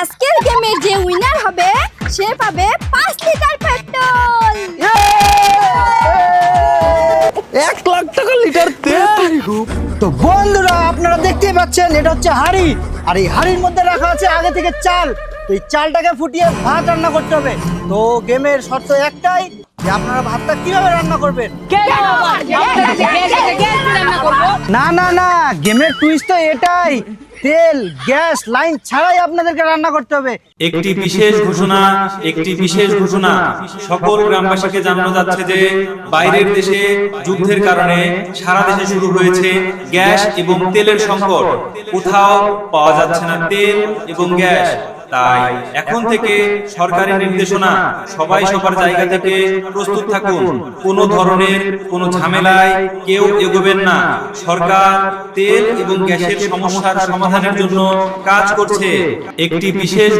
আজকের গেমের যে উইনার হবে সে পাবে 5 লিটার পেট্রোল। 1 লাখ টাকা লিটার তেল। তো বন্ধুরা আপনারা দেখতেই পাচ্ছেন এটা হচ্ছে হাঁড়ি, আর এই হাঁড়ির মধ্যে রাখা আছে আগে থেকে চাল। তো এই চালটাকে ফুটিয়ে ভাত রান্না করতে হবে। তো গেমের শর্ত একটাই যে আপনারা ভাতটা কিভাবে রান্না করবেন। না না না, গেমের টুইস্ট তো এটাই, তেল গ্যাস লাইন ছাড়াই আপনাদেরকে রান্না করতে হবে। একটি বিশেষ ঘোষণা সকল গ্রামবাসীকে জানানো যাচ্ছে যে বাইরের দেশে যুদ্ধের কারণে সারা দেশে শুরু হয়েছে গ্যাস এবং তেলের সংকট। কোথাও পাওয়া যাচ্ছে না তেল এবং গ্যাস। তাই এখন থেকে সরকারি নির্দেশনা, সবাই সবার জায়গা থেকে প্রস্তুত থাকুন। কোনো ধরনের কোনো ঝামেলায় কেউ এগোবেন না। সরকার তেল এবং গ্যাসের সমস্যার সমাধানের জন্য কাজ করছে। একটি বিশেষ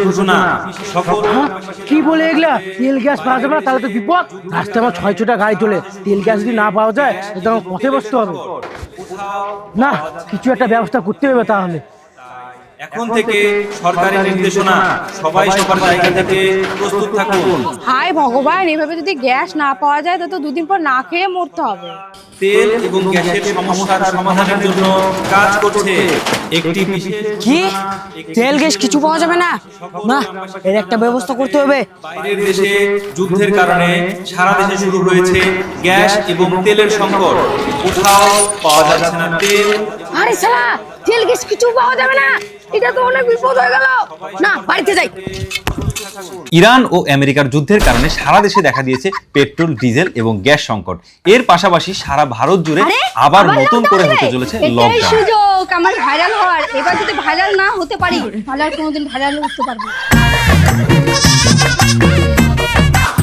ঘোষণা সকল কি বলে এগুলা? তেল গ্যাস পাওয়া যাবে না, তাহলে তো বিপদ। রাস্তায় আমার 6-6টা গাড়ি চলে, তেল গ্যাস যদি না পাওয়া যায় তাহলে আমার পথে বসতে হবে। না, কিছু একটা ব্যবস্থা করতে হবে তাহলে। এখন থেকে সরকারি নির্দেশনা, সবাই সবার জায়গা থেকে প্রস্তুত থাকুন। হায় ভগবান, এভাবে যদি গ্যাস না পাওয়া যায় তো 2 দিন পর না খেয়ে মরতে হবে। তেল এবং গ্যাসের সমস্যার সমাধানের জন্য কাজ করছে একটি বিশেষ কি তেল গ্যাস কিছু পাওয়া যাবে না? না, এর একটা ব্যবস্থা করতে হবে। বাইরের দেশে যুদ্ধের কারণে সারা দেশে শুরু হয়েছে গ্যাস এবং তেলের সংকট। কোথাও পাওয়া যাচ্ছে না তেল। আরে শালা, তেল গ্যাস কিছু পাওয়া যাবে না, এটা তো অনেক বিপদ হয়ে গেল। না, বাড়িতে যাই। ইরান ও আমেরিকার যুদ্ধের কারণে সারা দেশে দেখা দিয়েছে পেট্রোল, ডিজেল এবং গ্যাস সংকট। এর পাশাপাশি সারা ভারত জুড়ে আবার নতুন করে হতে চলেছে লকডাউন। সুযোগ আমার ভাইরাল হওয়ার। এবার যদি ভাইরাল না হতে পারি তাহলে আর কোনোদিন ভাইরাল হতে পারবো।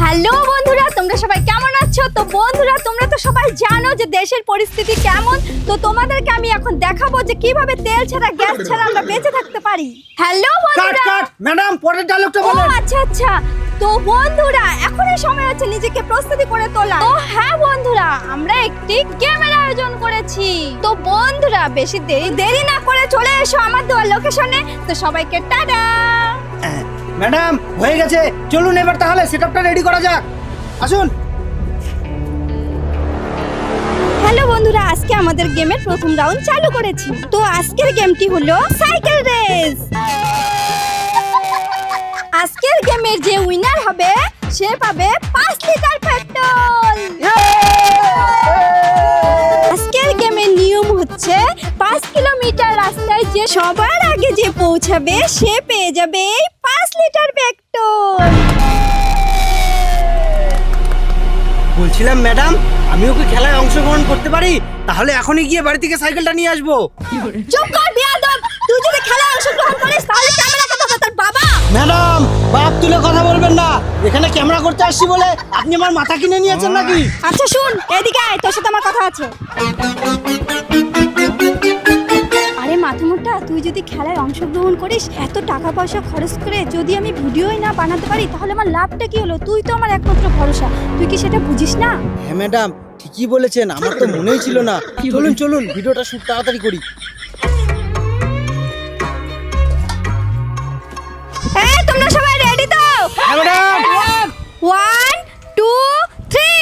হ্যালো বন্ধুরা, তোমরা সবাই কেমন আছো? তো বন্ধুরা, তোমরা তো সবাই জানো যে দেশের পরিস্থিতি কেমন। তো তোমাদেরকে আমি এখন দেখাবো যে কিভাবে তেল ছাড়া গ্যাস ছাড়া আমরা বেঁচে থাকতে পারি। হ্যালো বন্ধুরা। ম্যাডাম পরের ডায়লগটা ও বলেন। আচ্ছা। তো বন্ধুরা, এখনই সময় আছে নিজেকে প্রস্তুতি করে তোলা। তো হ্যাঁ বন্ধুরা, আমরা একটি গেমের আয়োজন করেছি। তো বন্ধুরা, বেশি দেরি না করে চলে এসো আমার দেওয়া লোকেশনে। তো সবাইকে টাটা। ম্যাডাম হয়ে গেছে, চলুন এবার তাহলে সেটআপটা রেডি করা যাক। আসুন। হ্যালো বন্ধুরা, আজকে আমাদের গেমের প্রথম রাউন্ড চালু করেছি। তো আজকের গেমটি হলো সাইকেল রেস। আজকের গেমের যে উইনার হবে সে পাবে 5 লিটার পেট্রোল। আজকের গেমের নিয়ম হচ্ছে 5 কিলোমিটার রাস্তায় যে সবার আগে যে পৌঁছাবে সে পেয়ে যাবে এই 5 লিটার পেট্রোল। বলছিলাম ম্যাডাম, আমিও কি খেলায় অংশগ্রহণ করতে পারি? তাহলে এখনই গিয়ে বাড়ি থেকে সাইকেলটা নিয়ে আসবো। চুপ কর বিয়াদব, তুই যদি খেলায় অংশগ্রহণ করিস তাহলে ক্যামেরা কথা তোর বাবা। ম্যাডাম বাপ তুলে কথা বলবেন না, এখানে ক্যামেরা করতে আসছি বলে আপনি আমার মাথা কিনে নিয়েছেন নাকি? আচ্ছা শুন, এদিকে আয়, তোর সাথে আমার কথা আছে। আরে মাথামোটা, তুই যদি খেলায় অংশগ্রহণ করিস, এত টাকা পয়সা খরচ করে যদি আমি ভিডিওই না বানাতে পারি তাহলে আমার লাভটা কি হলো? তুই তো আমার একমাত্র ভরসা, তুই কি সেটা বুঝিস না? হ্যাঁ ম্যাডাম, ঠিকই বলেছেন, আমার তো মনেই ছিল না। চলুন ভিডিওটা শুট তাড়াতাড়ি করি। এই তোমরা সবাই রেডি তো? হ্যাঁ ম্যাডাম। 1 2 3।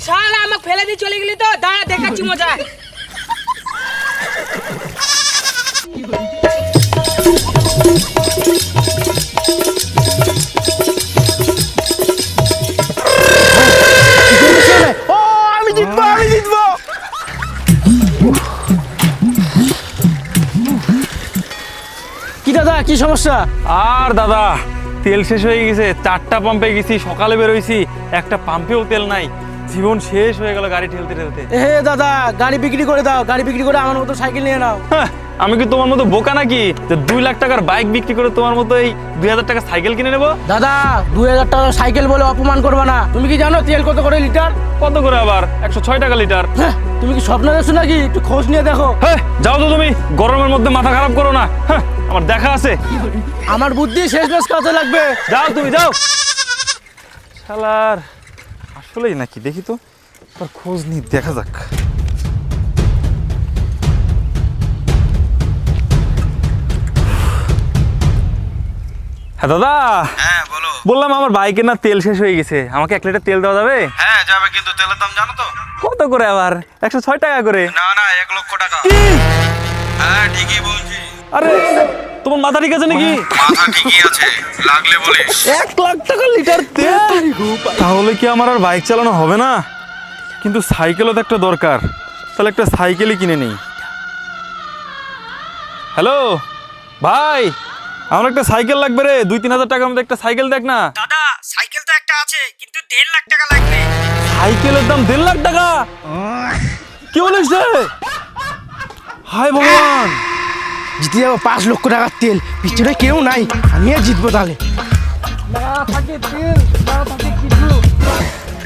শালা আমাকে ফেলে দিয়ে চলে গেলি তো, দাঁড়া দেখাচ্ছি মজা। ও আমি জিতবো। কি দাদা, কি সমস্যা? আর দাদা, তেল শেষ হয়ে গেছে। 4টা পাম্পে গেছি, সকালে বেরোইছি, একটা পাম্পেও তেল নাই। জীবন শেষ হয়ে গেল গাড়ি ঠেলতে ঠেলতে। এ দাদা, গাড়ি বিক্রি করে দাও, গাড়ি বিক্রি করে আমার মতো সাইকেল নিয়ে নাও। হ্যাঁ, আমি কি তোমার মতো বোকা নাকি যে 2 লাখ টাকার বাইক বিক্রি করে তোমার মতো এই 2000 টাকা সাইকেল কিনে নেবো? দাদা, 2000 টাকা সাইকেল বলে অপমান করবে না। তুমি কি জানো তেল কত করে লিটার? কত করে আবার? 106 টাকা লিটার। হ্যাঁ, তুমি কি স্বপ্ন দেখছো নাকি? একটু খোঁজ নিয়ে দেখো। হ্যাঁ, যাও তো তুমি, গরমের মধ্যে মাথা খারাপ করো না। হ্যাঁ, আমার দেখা আছে। আমার বুদ্ধি শেষ বেশ কাজে লাগবে। যাও তুমি যাও। শালার আসলেই নাকি, দেখি তো, তার খোঁজ নি, দেখা যাক। হ্যাঁ দাদা। হ্যাঁ বলো। বললাম আমার বাইকের না তেল শেষ হয়ে গেছে, আমাকে 1 লিটার তেল দেওয়া যাবে? হ্যাঁ যাবে, কিন্তু তেলের দাম জানো তো? কত করে আবার? 106 টাকা করে। না না, 1 লক্ষ টাকা। হ্যাঁ ঠিকই বলছি। আরে তোমার মাথা ঠিক আছে নাকি? মাথা ঠিকই আছে, লাগলে বলিস। 1 লাখ টাকা লিটার তেল? তাহলে কি আমার আর বাইক চালানো হবে না? কিন্তু সাইকেলও তো একটা দরকার, তাহলে একটা সাইকেলই কিনে নেই। হ্যালো ভাই, আমার একটা সাইকেল লাগবে রে। 2-3 হাজার টাকার মধ্যে একটা সাইকেল দেখ না। দাদা, সাইকেল তো একটা আছে, কিন্তু 1.5 লাখ টাকা লাগবে। সাইকেলের দাম 1.5 লাখ টাকা? কি বলিস রে? হায় ভগবান! জিতে যাবো 5 লক্ষ টাকার তেল। পিছনে কেউ নাই, আমি আর জিতবো তাহলে।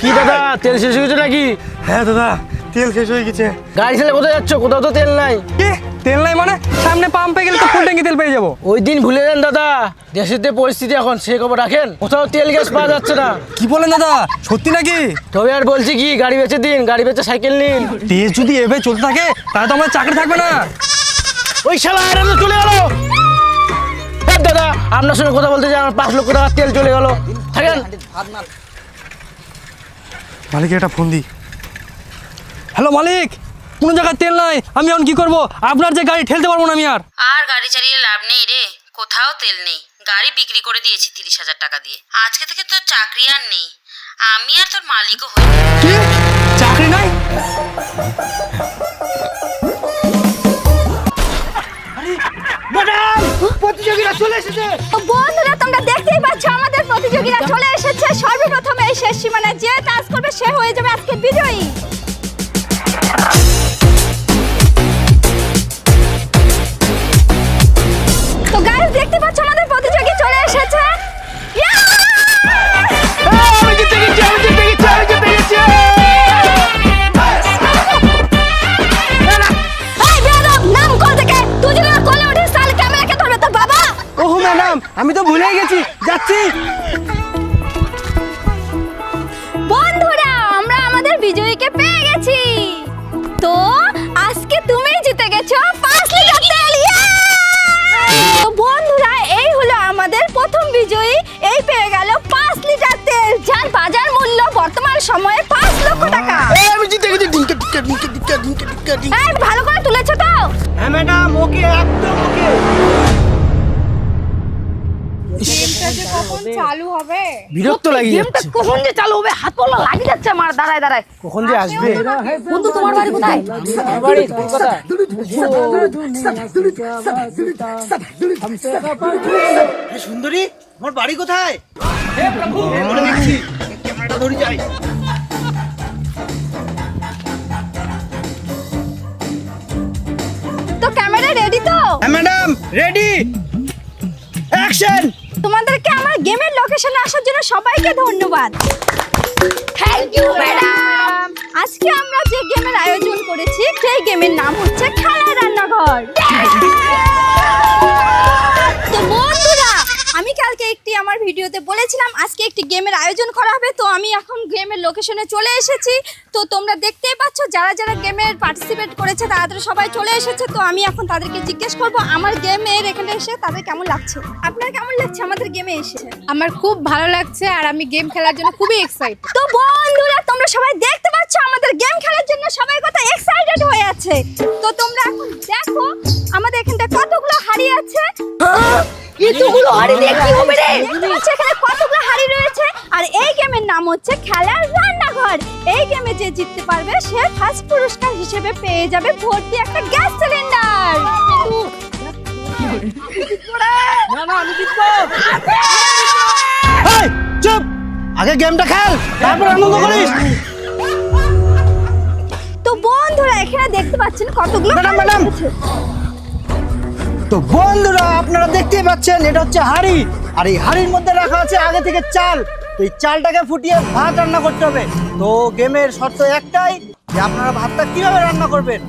কি দাদা, তেল শেষ হয়ে গেছে নাকি? হ্যাঁ দাদা, তেল শেষ হয়ে গেছে। গাড়ি ছেড়ে কোথায় যাচ্ছ? কোথাও তো তেল নাই। কি তেল নাই মানে? সামনে পাম্পে গেলে তো ফুল ট্যাঙ্কি তেল পেয়ে যাবো। ওই দিন ভুলে যান দাদা, দেশের যে পরিস্থিতি এখন সে খবর রাখেন। কোথাও তেল গ্যাস পাওয়া যাচ্ছে না। কি বলেন দাদা, সত্যি নাকি? তবে আর বলছি কি, গাড়ি বেচে দিন, গাড়ি বেচে সাইকেল নিন। দেশ যদি এভাবে চলতে থাকে তাহলে তো আমার চাকরি থাকবে না। ওই শালা আর আমরা চলে গেল। হ্যাঁ দাদা, আপনার সঙ্গে কথা বলতে যাই, আমার 5 লক্ষ টাকার তেল চলে গেল। থাকেন। মালিক একটা ফোন দি। হ্যালো মালিক, কোনো জায়গায় তেল নাই, আমি এখন কি করব? আপনার যে গাড়ি ঠেলতে পারবো না আমি আর। আর গাড়ি চালিয়ে লাভ নেই রে, কোথাও তেল নেই। গাড়ি বিক্রি করে দিয়েছি 30,000 টাকা দিয়ে। আজকে থেকে তোর চাকরি আর নেই, আমি আর তোর মালিকও হই। কি? চাকরি নাই? প্রতিযোগীরা চলে এসেছে। তো বন্ধুরা, তোমরা দেখতেই পাচ্ছ আমাদের প্রতিযোগীরা চলে এসেছে। সর্বপ্রথমে এই শেষ সীমানায় যে টাচ করবে সে হয়ে যাবে আজকের বিজয়ী। তো গাইস, দেখতে পাচ্ছ আমাদের প্রতিযোগী চলে এসেছে। আমি জিতে গেছি, আমি জিতে গেছি, আমি জিতে গেছি। এই বেয়াদব, নাম কল থেকে। তুই যদি না কলে উঠিস তাহলে ক্যামেরাকে ধরবে তোর বাবা। ওহ ম্যাডাম, আমি তো ভুলে গেছি, যাচ্ছি। বন্ধুরা, আমরা আমাদের বিজয়ীকে পেয়ে গেছি। তো আজকে তুমি জিতে গেছো 5 লিটার তেল। তো বন্ধুরা, এই হলো আমাদের প্রথম বিজয়ী। এই পেয়ে গেল 5 লিটার তেল, যার বাজার মূল্য বর্তমান সময়ে 5 লক্ষ টাকা। আমি জিতে গেছি। ডিঙ্কা ডিঙ্কা ডিঙ্কা ডিঙ্কা ডিঙ্কা ডিঙ্কা ডিঙ্কা। এই, ভালো করে তুলেছো তো? হ্যাঁ ম্যাডাম, ওকে, একদম ওকে। কখন চালু হবে? বিরক্ত লাগিয়ে যাচ্ছে। কখন যে চালু হবে? হাত পা লাগিয়ে যাচ্ছে আমার দাঁড়ায় দাঁড়ায়। কখন যে আসবে? বন্ধু, তোমার বাড়ি কোথায়? বাড়ি কলকাতা। সুন্দরী, আমার বাড়ি কোথায়? দেখছি, ক্যামেরাটা ধরে যাই। তো ক্যামেরা রেডি তো? হ্যাঁ ম্যাডাম, রেডি, অ্যাকশন। তোমাদেরকে আমার গেমের লোকেশনে আসার জন্য সবাইকে ধন্যবাদ। Thank you madam. আজকে আমরা যে গেমের আয়োজন করেছি সেই গেমের নাম হচ্ছে খেলার রান্নাঘর। তো বন্ধুরা, আমি কালকে একটি আমার ভিডিওতে বলেছিলাম আজকে একটি গেমের আয়োজন করা হবে। তো আমি এখন গেমের লোকেশনে চলে এসেছি। তো তোমরা দেখতেই পাচ্ছ যারা যারা গেমের পার্টিসিপেট করেছে তারা সবাই চলে এসেছে। তো আমি এখন তাদেরকে জিজ্ঞেস করব আমার গেমের এখানে এসে তাদের কেমন লাগছে। আপনার কেমন লাগছে আমাদের গেমে এসে? আমার খুব ভালো লাগছে আর আমি গেম খেলার জন্য খুবই এক্সাইটেড। তো বন্ধুরা, তোমরা সবাই দেখতে পাচ্ছ আমাদের গেম খেলার জন্য সবাই কত এক্সাইটেড হয়ে আছে। তো তোমরা এখন দেখো আমাদের এখানটা কতগুলো হাড়ি আছে। এতগুলো হাড়ি দিয়ে কি হবে রে? দেখতে পাচ্ছ এখানে কতগুলো হাড়ি রয়েছে। আর এই গেমের নাম হচ্ছে খেলার রান্নাঘর। এই গেমে যে জিততে পারবে সে ফার্স্ট পুরস্কার হিসেবে পেয়ে যাবে ভর্তি একটা গ্যাস সিলিন্ডার। এই, চুপ, আগে গেমটা খেল, তারপর আনন্দ করিস। তো বন্ধুরা এখানে দেখতে পাচ্ছেন কতগুলো ম্যাডাম, হাঁড়ি ম্যাডাম। রয়েছে। তো বন্ধুরা আপনারা দেখতেই পাচ্ছেন এটা হচ্ছে হাঁড়ি, আর এই হাঁড়ির মধ্যে রাখা আছে আগে থেকে চাল। তো এই চালটাকে ফুটিয়ে ভাত রান্না করতে হবে। তো গেমের শর্ত একটাই যে আপনারা ভাতটা কিভাবে রান্না করবেন।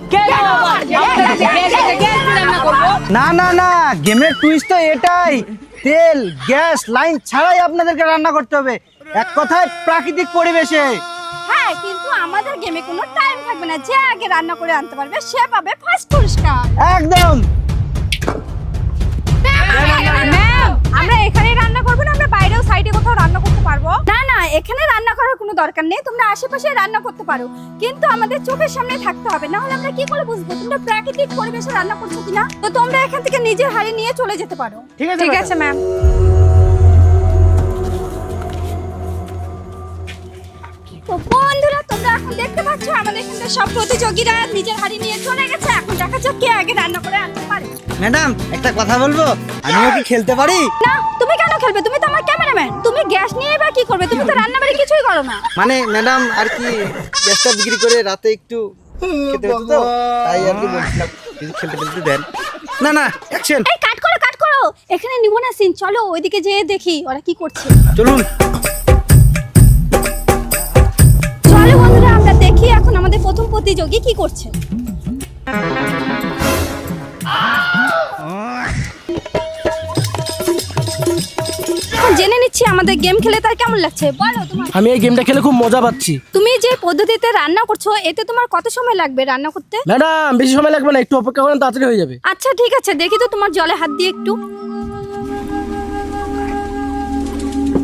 না না না, গেমের টুইস্ট তো এটাই, তেল গ্যাস লাইন ছাড়াই আপনাদেরকে রান্না করতে হবে, এক কথায় প্রাকৃতিক পরিবেশে। হ্যাঁ, কিন্তু আমাদের গেমে কোনো টাইম থাকবে না, যে আগে রান্না করে আনতে পারবে সে পাবে ফার্স্ট পুরস্কার। একদম। ম্যাম, আমরা এখানেই রান্না করব না, আমরা বাইরেও সাইডে কোথাও রান্না করতে পারবো? না না, এখানে রান্না করার কোনো দরকার নেই, তোমরা আশেপাশে রান্না করতে পারো, কিন্তু আমাদের চোখের সামনে থাকতে হবে, না হলে আমরা কি করে বুঝবো তোমরা প্রাকৃতিক পরিবেশে রান্না করছো কিনা? তো তোমরা এখান থেকে নিজের হাড়ি নিয়ে চলে যেতে পারো। ঠিক আছে ম্যাম। তো বন্ধুরা তোমরা এখন দেখতে পাচ্ছ আমাদের এখানে সব প্রতিযোগীরা নিজের হাড়ি নিয়ে চলে গেছে, এখন দেখা যাক কে আগে রান্না করে আনতে পারে। ম্যাডাম একটা কথা বলবো, আমিও কি খেলতে পারি? না, তুমি কেন খেলবে? তুমি তো আমার ক্যামেরাম্যান, তুমি গ্যাস নিয়ে বা কি করবে? তুমি তো রান্না বাড়ি কিছুই করো না। মানে ম্যাডাম আর কি গ্যাসটা বিক্রি করে রাতে একটু খেতে হতো তো, তাই আর কি বলছিলাম যদি খেলতে খেলতে দেন। না না, অ্যাকশন। এই কাট করো কাট করো, এখানে নিব না সিন, চলো ওইদিকে যেয়ে দেখি ওরা কি করছে। চলুন। চলো বন্ধুরা আমরা দেখি এখন আমাদের প্রথম প্রতিযোগী কি করছে। এখন জেনে নিচ্ছি আমাদের গেম খেলে তার কেমন লাগছে, বলো তোমার। আমি এই গেমটা খেলে খুব মজা পাচ্ছি। তুমি যে পদ্ধতিতে রান্না করছো এতে তোমার কত সময় লাগবে রান্না করতে? ম্যাডাম বেশি সময় লাগবে না, একটু অপেক্ষা করেন, তাড়াতাড়ি হয়ে যাবে। আচ্ছা ঠিক আছে, দেখি তো তোমার জলে হাত দিয়ে একটু।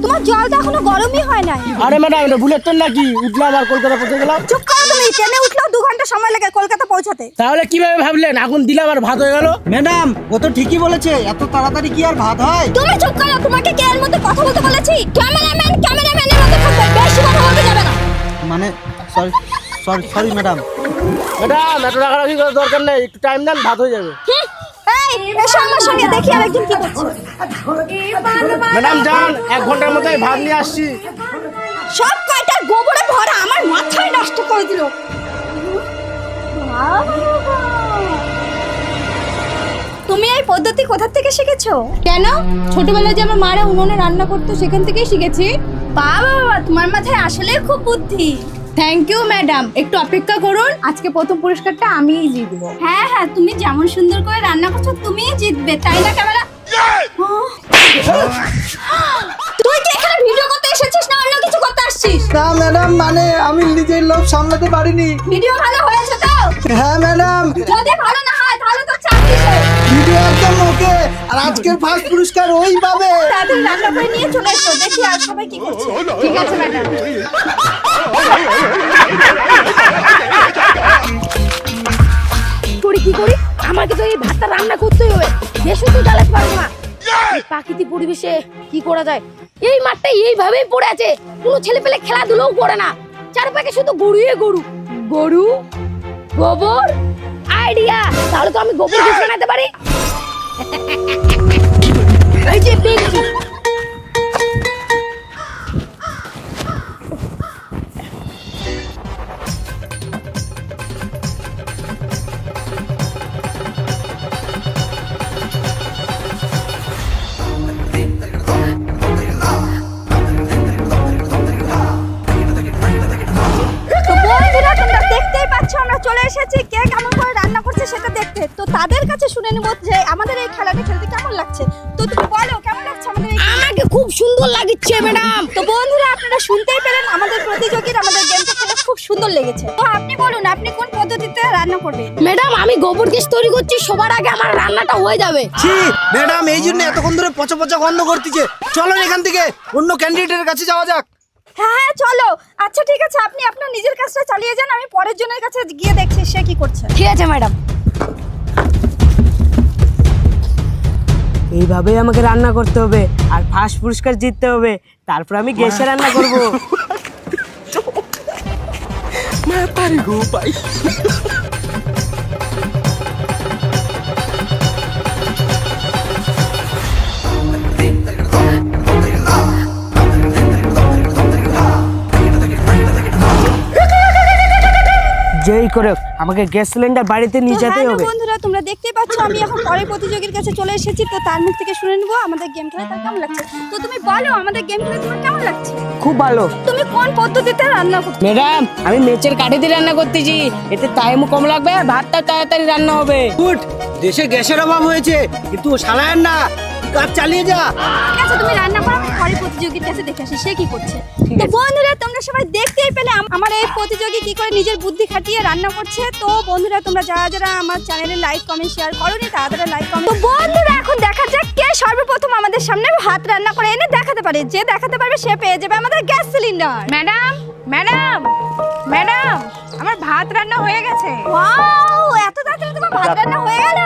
তোমার জল তো এখনো গরমই হয় নাই। আরে ম্যাডাম এটা বুলেট ট্রেন নাকি, উঠলাম আর কলকাতা পৌঁছে গেলাম। চুপ করো, তুমি ট্রেনে উঠলেও 2 ঘন্টা সময় লাগে কলকাতা পৌঁছাতে। তাহলে কিভাবে ভাবলেন আগুন দিলাম আর ভাত হয়ে গেল? ম্যাডাম ও তো ঠিকই বলেছে, এত তাড়াতাড়ি কি আর ভাত হয়? তুমি চুপ করো, তোমাকে কে এর মধ্যে কথা বলতে বলেছি? ক্যামেরাম্যানের মধ্যে থাকবে, বেশি কথা বলতে যাবে না। মানে sorry sorry sorry madam. Madam এত রাগারাগি করার দরকার নেই, একটু টাইম দেন, ভাত হয়ে যাবে। এই এসো আমার সঙ্গে, দেখি আরেকজন কি করছে। ম্যাডাম যান, 1 ঘন্টার মধ্যে ভাত নিয়ে আসছি। সব কয়টা গোবরে ভরা, আমার মাথায় নষ্ট করে দিল। তুমি এই পদ্ধতি কোথা থেকে শিখেছো? কেন? ছোটবেলায় যে আমার মারা উনুনে রান্না করতো সেখান থেকেই শিখেছি। বাবা বাবা, তোমার মাথায় আসলেই খুব বুদ্ধি। থ্যাংক ইউ ম্যাডাম, একটু অপেক্ষা করুন, আজকে প্রথম পুরস্কারটা আমিই জিতবো। হ্যাঁ হ্যাঁ, তুমি যেমন সুন্দর করে রান্না করছো তুমিই জিতবে, তাই না ক্যামেরা? তুই কি এখানে ভিডিও করতে এসেছিস না অন্য কিছু করতে আসছিস? না ম্যাডাম, মানে আমি নিজের লোভ সামলাতে পারিনি। ভিডিও ভালো হয়েছে তো? হ্যাঁ ম্যাডাম, যদি ভালো না হয় তাহলে তো চাকরি শেষ। ভিডিও একদম ওকে, আর আজকের ফার্স্ট পুরস্কার ওই পাবে। তাদের রান্না করে নিয়ে চলে এসো, দেখি আর সবাই কি করছে। ঠিক আছে ম্যাডাম। করি কি করি, আমাকে তো এই ভাতটা রান্না করতেই হবে, বেশি তো জ্বালাতে পারবো না। এই প্রাকৃতিক পরিবেশে কি করা যায়? এই মাঠটা এইভাবেই পড়ে আছে, কোনো ছেলে পেলে খেলাধুলোও করে না, চারপাশে শুধু গরুয়ে গরু। গরু, গোবর, আইডিয়া, তাহলে তো আমি গোবর গ্যাস বানাতে পারি। এই যে পেয়েছি। তো বন্ধুরা তোমরা দেখতেই পাচ্ছ আমরা চলে এসেছি কে কেমন করে রান্না করছে সেটা দেখতে। তো তাদের কাছে শুনে নেব যে আমাদের এই খেলাটা খেলতে কেমন লাগছে। তো তুমি বলো কেমন লাগছে আমাদের এই? আমাকে খুব সুন্দর লাগছে ম্যাডাম। তো বন্ধুরা আপনারা শুনতেই পেলেন আমাদের প্রতিযোগীর আমাদের গেমটা খেলে খুব সুন্দর লেগেছে। তো আপনি বলুন আপনি কোন পদ্ধতিতে রান্না করবেন? ম্যাডাম আমি গোবর গ্যাস তৈরি করছি, সবার আগে আমার রান্নাটা হয়ে যাবে। ছি ম্যাডাম, এই জন্য এতক্ষণ ধরে পচা পচা গন্ধ করতেছে। চলো এখান থেকে অন্য ক্যান্ডিডেটের কাছে যাওয়া যাক। হ্যাঁ হ্যাঁ চলো। আচ্ছা ঠিক আছে, আপনি আপনার নিজের কাজটা চালিয়ে যান, আমি পরের জনের কাছে গিয়ে দেখছি সে কি করছে। ঠিক আছে ম্যাডাম। এইভাবেই আমাকে রান্না করতে হবে আর ফার্স্ট পুরস্কার জিততে হবে, তারপর আমি গ্যাসে রান্না করব। যেই করে হোক আমাকে গ্যাস সিলিন্ডার বাড়িতে নিয়ে তো যেতেই হ্যালো হবে। বন্ধুরা, তোমরা দেখতে পাচ্ছ আমি এখন পরের প্রতিযোগীর কাছে চলে এসেছি। তো তার মুখ থেকে শুনে নেবো আমাদের গেম খেলা তার কেমন লাগছে। তো তুমি বলো আমাদের গেম খেলা তোমার কেমন লাগছে? খুব ভালো। তুমি কোন পদ্ধতিতে রান্না করছো? ম্যাডাম, আমি মেচের কাঠি দিয়ে রান্না করতেছি, এতে টাইমও কম লাগবে আর ভাতটা তাড়াতাড়ি রান্না হবে। গুড, দেশে গ্যাসের অভাব হয়েছে কিন্তু সালায়েন না, কাজ চালিয়ে যা। ঠিক আছে, তুমি রান্না করো, আমি পরের প্রতিযোগীর কাছে দেখে আসি সে কি করছে। তো বন্ধুরা তোমরা সবাই দেখতেই পেলে আমার এই প্রতিযোগী কি করে নিজের বুদ্ধি খাটিয়ে রান্না করছে। তো বন্ধুরা তোমরা যারা যারা আমার চ্যানেলে লাইক কমেন্ট শেয়ার করোনি তারা লাইক কমেন্ট। তো বন্ধুরা এখন দেখা যাক কে সর্বপ্রথম আমাদের সামনে ভাত রান্না করে এনে দেখাতে পারে। যে দেখাতে পারবে সে পেয়ে যাবে আমাদের gas cylinder. Madam madam madam, আমার ভাত রান্না হয়ে গেছে। ওয়াও, এত তাড়াতাড়ি তোমার ভাত রান্না হয়ে গেল।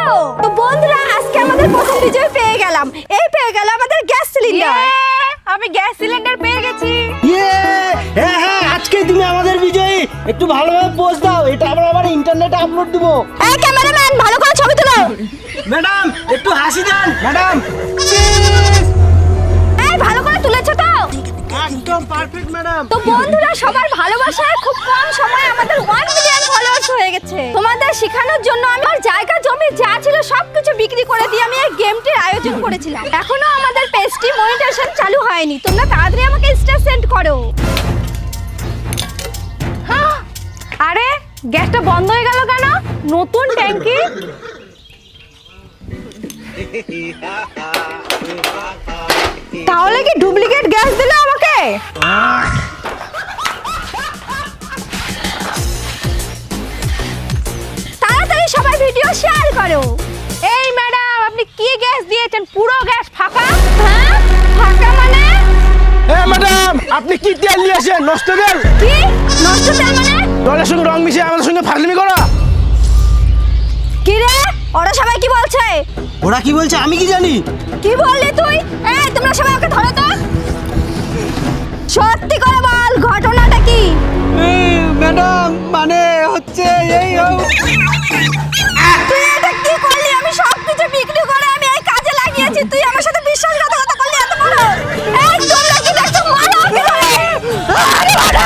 তো বন্ধুরা আজকে আমাদের প্রথম বিজয় পেয়ে গেলাম। এই পেয়ে গেল আমাদের গ্যাস সিলিন্ডার। আমি গ্যাস সিলিন্ডার পেয়ে গেছি। হ্যাঁ হ্যাঁ, আজকে তুমি আমাদের বিজয়ী। একটু ভালোভাবে পোজ দাও, এটা আমরা আবার ইন্টারনেটে আপলোড দিব। এই ক্যামেরাম্যান ভালো করে ছবি তোলো। ম্যাডাম একটু হাসি দেন। ম্যাডাম এই ভালো করে তুলেছো তো? একদম পারফেক্ট ম্যাডাম। তো বন্ধুরা সবার ভালোবাসায় খুব কম সময়ে আমাদের 1 মিলিয়ন ফলোয়ার্স হয়ে গেছে। তোমাদের শেখানোর জন্য আমার জায়গা জমি যা ছিল সবকিছু বিক্রি করে দিয়ে আমি এই গেমটির আয়োজন করেছিলাম। এখনো আমাদের পেজটি মনিটাইজেশন চালু হয়নি, তোমরা তাড়াতাড়ি আমাকে স্টার সেন্ড করো। আরে গ্যাসটা বন্ধ হয়ে গেল কেন? নতুন ট্যাঙ্কি। তাহলে কি ডুপ্লিকেট গ্যাস দিল আমাকে? তাড়াতাড়ি সবাই ভিডিও শেয়ার করো। এই ম্যাডাম, আপনি কি গ্যাস দিয়েছেন? পুরো গ্যাস ফাঁকা। হ্যাঁ ফাঁকা মানে? ম্যাডাম, আপনি কি তেল নিয়ে আসেন? নষ্ট তেল? কি নষ্ট তেল মানে? দলের সঙ্গে রং মিশিয়ে আমাদের সঙ্গে ফাজলামি করা। কি রে ওরা সবাই কি বলছে? ওরা কি বলছে আমি কি জানি? কি বললি তুই? এই তোমরা সবাই ওকে ধরো তো। সত্যি করে বল ঘটনাটা কি? ম্যাডাম মানে হচ্ছে এই তুই এটা কি করলি? আমি সবকিছু বিক্রি করে আমি এই কাজে লাগিয়েছি, তুই আমার সাথে বিশ্বাসঘাতকতা করলি এত বড়। এই তোমরা কি দেখছো? মারো ওকে ধরে। আরে বাবা!